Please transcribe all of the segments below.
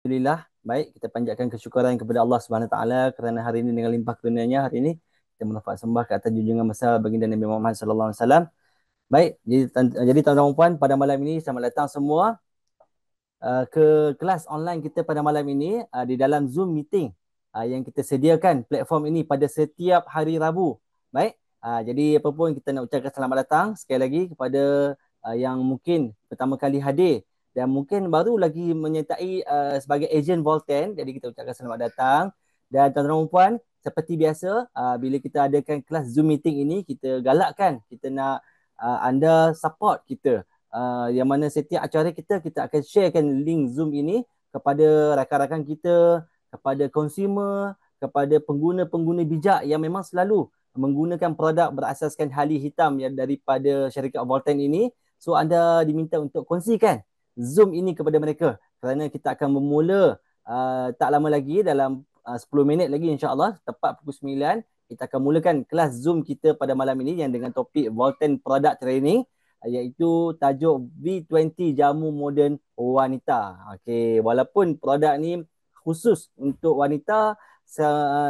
Alhamdulillah, baik kita panjatkan kesyukuran kepada Allah Subhanahu Wa Taala kerana hari ini dengan limpah kurnianya hari ini kita mendapat sembah ke atas junjungan besar baginda Nabi Muhammad sallallahu alaihi wasallam. Baik, jadi tuan-tuan dan puan pada malam ini selamat datang semua ke kelas online kita pada malam ini di dalam Zoom meeting yang kita sediakan platform ini pada setiap hari Rabu. Baik, jadi apa pun kita nak ucapkan selamat datang sekali lagi kepada yang mungkin pertama kali hadir dan mungkin baru lagi menyertai sebagai ejen Volten. Jadi kita ucapkan selamat datang. Dan tuan-tuan dan puan, seperti biasa bila kita adakan kelas Zoom meeting ini, kita galakkan kita nak anda support kita. Yang mana setiap acara kita akan sharekan link Zoom ini kepada rakan-rakan kita, kepada consumer, kepada pengguna-pengguna bijak yang memang selalu menggunakan produk berasaskan hali hitam yang daripada syarikat Volten ini. So anda diminta untuk kongsikan Zoom ini kepada mereka kerana kita akan bermula tak lama lagi dalam 10 minit lagi insya-Allah tepat pukul 9 kita akan mulakan kelas Zoom kita pada malam ini yang dengan topik Volten Product Training iaitu tajuk V20 Jamu Moden Wanita. Okey, walaupun produk ni khusus untuk wanita,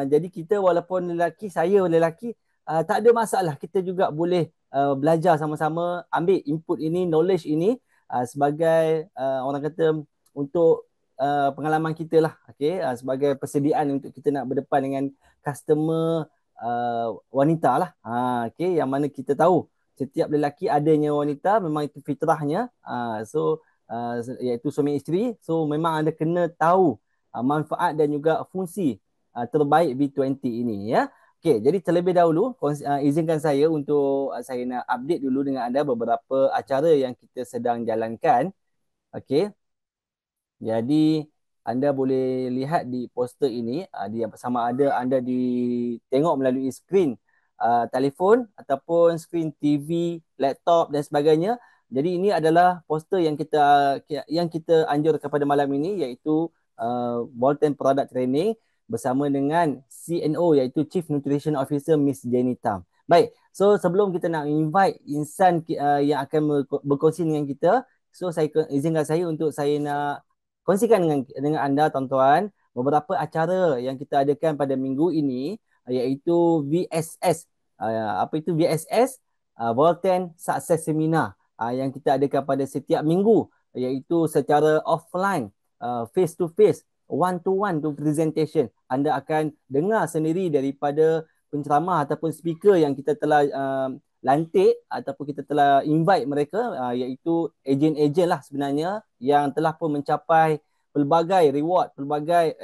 jadi kita walaupun lelaki, saya lelaki, tak ada masalah. Kita juga boleh belajar sama-sama, ambil input ini, knowledge ini sebagai orang kata untuk pengalaman kita lah. Okey, sebagai persediaan untuk kita nak berdepan dengan customer wanita lah. Okey, yang mana kita tahu setiap lelaki adanya wanita, memang itu fitrahnya. Iaitu suami isteri. So memang anda kena tahu manfaat dan juga fungsi terbaik V20 ini ya. Okey, jadi terlebih dahulu izinkan saya untuk saya nak update dulu dengan anda beberapa acara yang kita sedang jalankan. Okey. Jadi anda boleh lihat di poster ini dia sama ada anda tengok melalui skrin telefon ataupun skrin TV, laptop dan sebagainya. Jadi ini adalah poster yang kita anjurkan pada malam ini iaitu Volten Product Training bersama dengan CNO iaitu Chief Nutrition Officer Miss Jenny Tam. Baik, so sebelum kita nak invite insan yang akan berkongsi dengan kita, so saya izinkan saya untuk saya nak kongsikan dengan anda tuan-tuan beberapa acara yang kita adakan pada minggu ini iaitu VSS. Apa itu VSS? Volten Success Seminar yang kita adakan pada setiap minggu iaitu secara offline, face to face, one to one to presentation. Anda akan dengar sendiri daripada penceramah ataupun speaker yang kita telah lantik ataupun kita telah invite mereka iaitu ejen-ejen lah sebenarnya yang telah pun mencapai pelbagai reward, pelbagai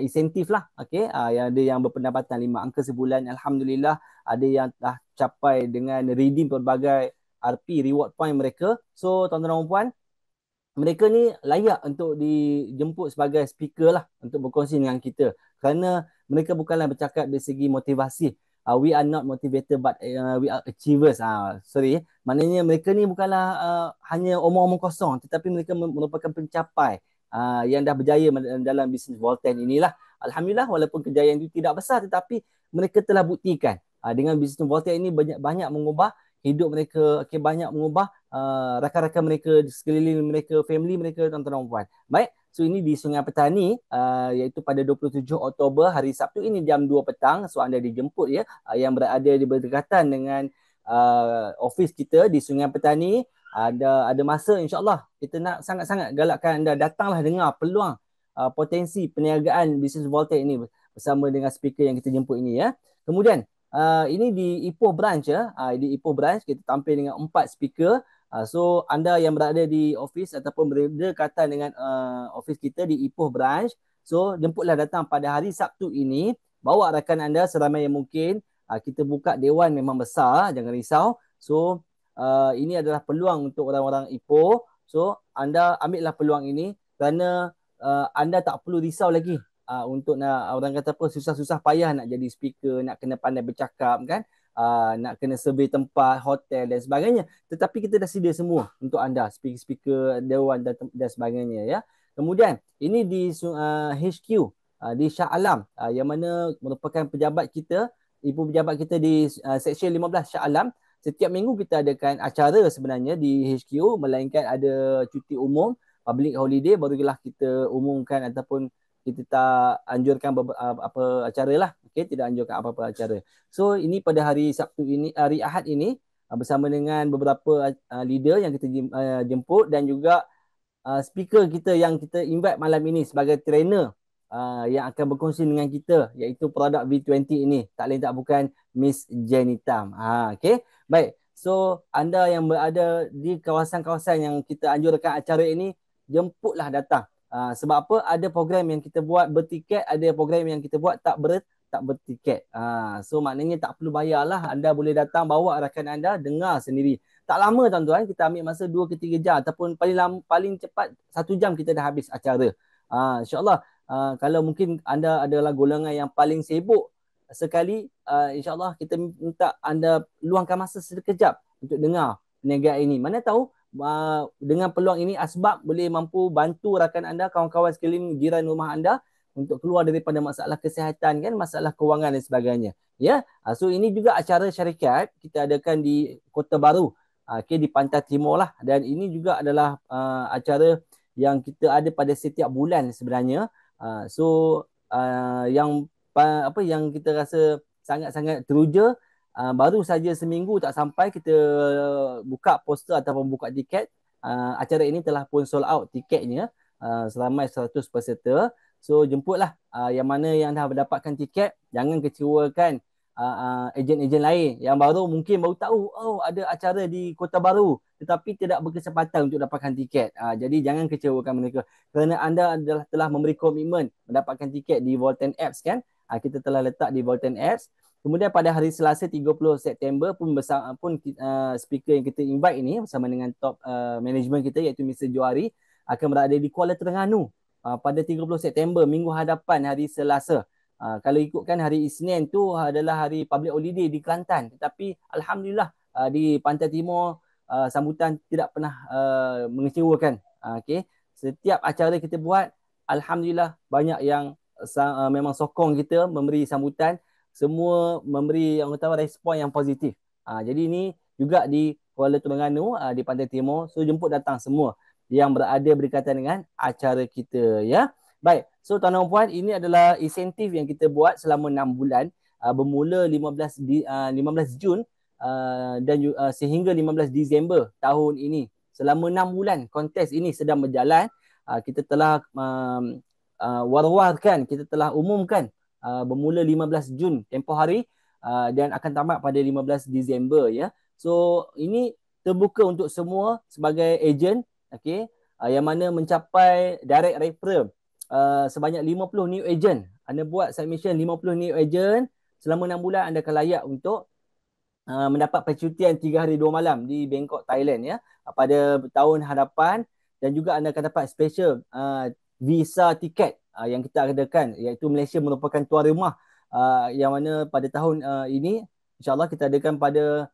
insentif lah. Okey, yang ada yang berpendapatan 5 angka sebulan, alhamdulillah. Ada yang dah capai dengan redeem pelbagai RP reward point mereka. So tuan-tuan dan puan, mereka ni layak untuk dijemput sebagai speaker lah untuk berkongsi dengan kita kerana mereka bukanlah bercakap dari segi motivasi. We are not motivated but we are achievers. Maknanya mereka ni bukanlah hanya omong-omong kosong tetapi mereka merupakan pencapai yang dah berjaya dalam bisnes Volten inilah. Alhamdulillah walaupun kejayaan itu tidak besar tetapi mereka telah buktikan dengan bisnes Volten ini banyak mengubah hidup mereka, banyak mengubah rakan-rakan mereka, sekeliling mereka, family mereka, tuan-tuan dan puan. Baik, so ini di Sungai Petani iaitu pada 27 Oktober hari Sabtu ini jam 2 petang. So anda dijemput ya yang berada di berdekatan dengan office kita di Sungai Petani. Ada masa insya-Allah kita nak sangat-sangat galakkan anda datanglah dengar peluang potensi perniagaan bisnes Volten ini bersama dengan speaker yang kita jemput ini ya. Kemudian ini di Ipoh branch ya. Di Ipoh branch kita tampil dengan 4 speaker. So anda yang berada di office ataupun berdekatan dengan office kita di Ipoh branch, so jemputlah datang pada hari Sabtu ini. Bawa rakan anda seramai yang mungkin. Kita buka dewan memang besar, jangan risau. So ini adalah peluang untuk orang-orang Ipoh. So anda ambillah peluang ini kerana anda tak perlu risau lagi untuk nak orang kata apa susah-susah payah nak jadi speaker, nak kena pandai bercakap kan, nak kena survey tempat, hotel dan sebagainya. Tetapi kita dah sedia semua untuk anda, speaker-speaker, dewan dan sebagainya ya. Kemudian ini di HQ di Shah Alam yang mana merupakan pejabat kita, ibu pejabat kita di Seksyen 15 Shah Alam. Setiap minggu kita adakan acara sebenarnya di HQ melainkan ada cuti umum. public holiday, barulah kita umumkan ataupun kita tak anjurkan apa acara lah. Okey, tidak anjurkan apa-apa acara. So ini pada hari Sabtu ini, hari Ahad ini, bersama dengan beberapa leader yang kita jemput, dan juga speaker kita yang kita invite malam ini sebagai trainer yang akan berkongsi dengan kita, iaitu produk V20 ini. Tak lain tak bukan Miss Jenny Tam. Okay. Baik. So, anda yang berada di kawasan-kawasan yang kita anjurkan acara ini, jemputlah datang. Sebab apa? Ada program yang kita buat bertiket, ada program yang kita buat tak bertiket. So, maknanya tak perlu bayarlah. Anda boleh datang, bawa rakan anda, dengar sendiri. Tak lama tuan-tuan, kita ambil masa 2 ke 3 jam ataupun paling cepat 1 jam kita dah habis acara. InsyaAllah, kalau mungkin anda adalah golongan yang paling sibuk sekali, insyaAllah kita minta anda luangkan masa sekejap untuk dengar perniagaan ini. Mana tahu dengan peluang ini asbab boleh mampu bantu rakan anda, kawan-kawan sekeliling, jiran rumah anda untuk keluar daripada masalah kesihatan, kan, masalah kewangan dan sebagainya. Ya, so ini juga acara syarikat kita adakan di Kota Baru. Okay, di Pantai Timur lah, dan ini juga adalah acara yang kita ada pada setiap bulan sebenarnya. Yang yang kita rasa sangat-sangat teruja, baru saja seminggu tak sampai kita buka poster ataupun buka tiket. Acara ini telah pun sold out tiketnya, seramai 100 peserta. So jemputlah yang mana yang dah mendapatkan tiket, jangan kecewakan ejen-ejen lain yang mungkin baru tahu, oh ada acara di Kota Baru tetapi tidak berkesempatan untuk dapatkan tiket. Jadi jangan kecewakan mereka, kerana anda telah memberi komitmen mendapatkan tiket di Volten Apps, kan. Kita telah letak di Volten Apps. Kemudian pada hari Selasa 30 September pun speaker yang kita invite ini bersama dengan top management kita, iaitu Mr. Johari, akan berada di Kuala Terengganu pada 30 September, minggu hadapan, hari Selasa. Kalau ikutkan hari Isnin tu adalah hari public holiday di Kelantan. Tetapi Alhamdulillah di Pantai Timur sambutan tidak pernah mengecewakan. Okay. Setiap acara kita buat, Alhamdulillah banyak yang memang sokong kita, memberi sambutan. Semua memberi yang tahu respon yang positif. Jadi ini juga di Kuala Terengganu, di Pantai Timur. So jemput datang semua yang berada berkaitan dengan acara kita, ya. Baik, so tuan-tuan dan puan, ini adalah insentif yang kita buat selama 6 bulan, bermula 15 Jun dan sehingga 15 Disember tahun ini. Selama 6 bulan kontes ini sedang berjalan. Kita telah war-warkan, kita telah umumkan bermula 15 Jun tempoh hari, dan akan tamat pada 15 Disember, ya. So ini terbuka untuk semua sebagai ejen, okey, yang mana mencapai direct referral sebanyak 50 new agent. Anda buat submission 50 new agent selama 6 bulan, anda akan layak untuk mendapat percutian 3 hari 2 malam di Bangkok, Thailand, ya, pada tahun hadapan. Dan juga anda akan dapat special visa tiket yang kita adakan, iaitu Malaysia merupakan tuan rumah, yang mana pada tahun ini insyaAllah kita adakan pada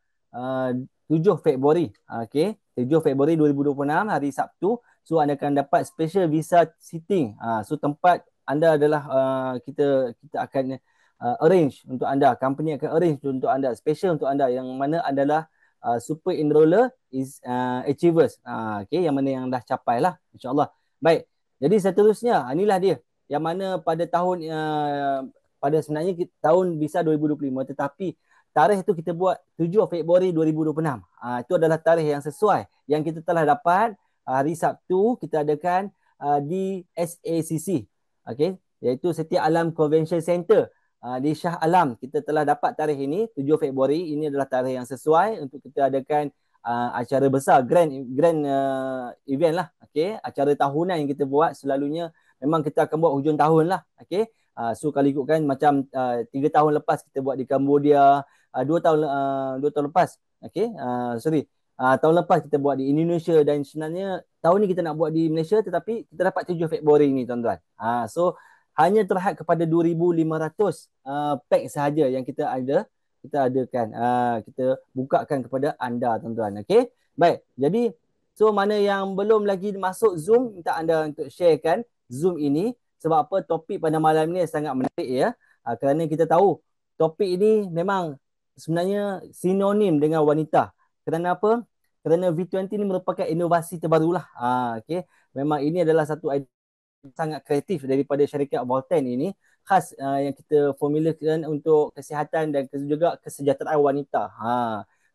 7 Februari. Okay, 7 Februari 2026, hari Sabtu. So anda akan dapat special visa sitting. So tempat anda adalah kita akan arrange untuk anda. Company akan arrange untuk anda, special untuk anda, yang mana adalah super enroller is achievers. Okay, yang mana yang dah capai lah, insyaAllah. Baik, jadi seterusnya inilah dia, yang mana pada tahun pada sebenarnya tahun visa 2025, tetapi tarikh itu kita buat 7 Februari 2026. Itu adalah tarikh yang sesuai yang kita telah dapat. Hari Sabtu kita adakan di SACC, okay, iaitu Setia Alam Convention Center di Shah Alam. Kita telah dapat tarikh ini 7 Februari. Ini adalah tarikh yang sesuai untuk kita adakan acara besar, grand event lah, okay. Acara tahunan yang kita buat selalunya memang kita akan buat hujung tahun lah, okay. So kalau ikutkan macam 3 tahun lepas kita buat di Cambodia, 2 tahun lepas, okay, tahun lepas kita buat di Indonesia, dan sebenarnya tahun ni kita nak buat di Malaysia, tetapi kita dapat 7 Februari ni, tuan-tuan. So hanya terhad kepada 2,500 pack sahaja yang kita adakan. Kita bukakan kepada anda, tuan-tuan. Okey. Baik. Jadi so mana yang belum lagi masuk Zoom, minta anda untuk sharekan Zoom ini. Sebab apa? Topik pada malam ni sangat menarik, ya. Kerana kita tahu topik ini memang sebenarnya sinonim dengan wanita. Kerana apa? Kerana V20 ini merupakan inovasi terbarulah. Okay. memang ini adalah satu idea sangat kreatif daripada syarikat Volten ini, khas yang kita formulakan untuk kesihatan dan juga kesejahteraan wanita.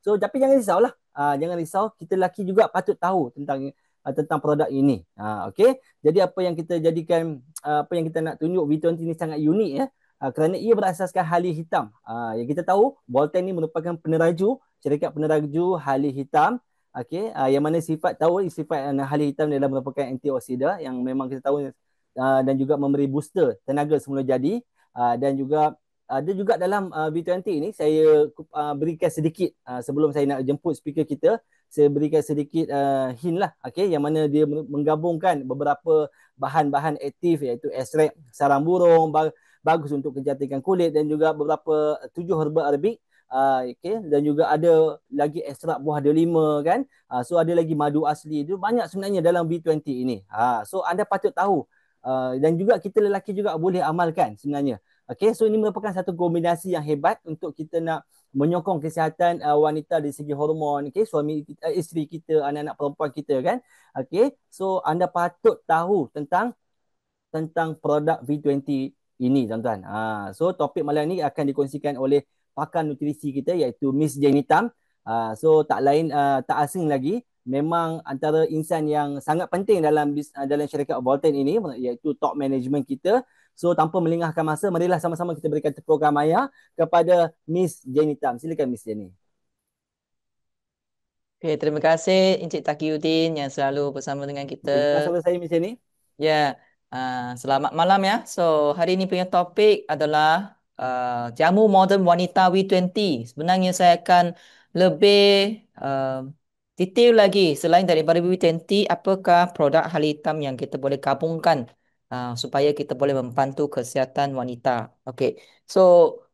So tapi jangan risau lah. Jangan risau, kita lelaki juga patut tahu tentang produk ini. Okey. Jadi apa yang kita jadikan apa yang kita nak tunjuk V20 ini sangat unik ya. Kerana ia berasaskan hali hitam. Yang kita tahu Volten ini merupakan peneraju, syarikat peneraju hali hitam. Okey, yang mana sifat hali hitam adalah merupakan antioksida yang memang kita tahu dan juga memberi booster tenaga semula jadi, dan juga ada juga dalam V20 ini saya berikan sedikit sebelum saya nak jemput speaker kita, saya berikan sedikit hint lah, okey, yang mana dia menggabungkan beberapa bahan-bahan aktif iaitu ekstrak sarang burung, bagus untuk kecantikan kulit, dan juga beberapa 7 herba Arabik. Okay. Dan juga ada lagi ekstrak buah delima kan. So ada lagi madu asli. Itu banyak sebenarnya dalam B20 ini. So anda patut tahu. Dan juga kita lelaki juga boleh amalkan sebenarnya. Okay. So ini merupakan satu kombinasi yang hebat untuk kita nak menyokong kesihatan wanita dari segi hormon. Okay. Suami kita, isteri kita, anak-anak perempuan kita kan. Okay. So anda patut tahu tentang produk V20 ini tuan-tuan. So topik malam ni akan dikongsikan oleh pakar nutrisi kita iaitu Miss Jenny Tam. So tak lain tak asing lagi, memang antara insan yang sangat penting dalam syarikat Volten ini iaitu top management kita. So tanpa melengahkan masa, marilah sama-sama kita berikan tepuk maya kepada Miss Jenny Tam. Silakan Miss Jenny. Okay, terima kasih Encik Taqiyuddin yang selalu bersama dengan kita. Terima kasih saya Miss Jenny. Ya, selamat malam ya. So, hari ini punya topik adalah jamu moden wanita V20. Sebenarnya saya akan lebih detail lagi selain daripada V20, apakah produk hal hitam yang kita boleh gabungkan supaya kita boleh membantu kesihatan wanita. Okey. So,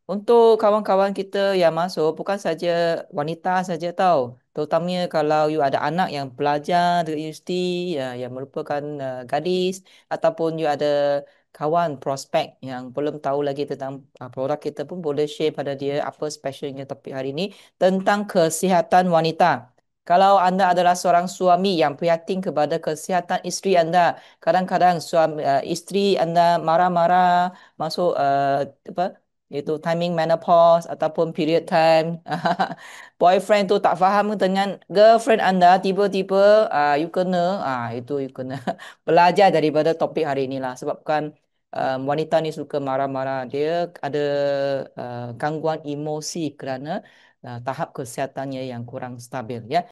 untuk kawan-kawan kita yang masuk, bukan saja wanita saja tahu. Terutamanya kalau you ada anak yang belajar di universiti yang merupakan gadis, ataupun you ada kawan prospek yang belum tahu lagi tentang produk, kita pun boleh share pada dia apa specialnya topik hari ini tentang kesihatan wanita. Kalau anda adalah seorang suami yang prihatin kepada kesihatan isteri anda, kadang-kadang isteri anda marah-marah masuk apa itu timing menopause ataupun period time. Boyfriend tu tak faham dengan girlfriend anda, tiba-tiba you kena belajar daripada topik hari inilah, sebabkan wanita ni suka marah-marah, dia ada gangguan emosi kerana tahap kesihatannya yang kurang stabil ya.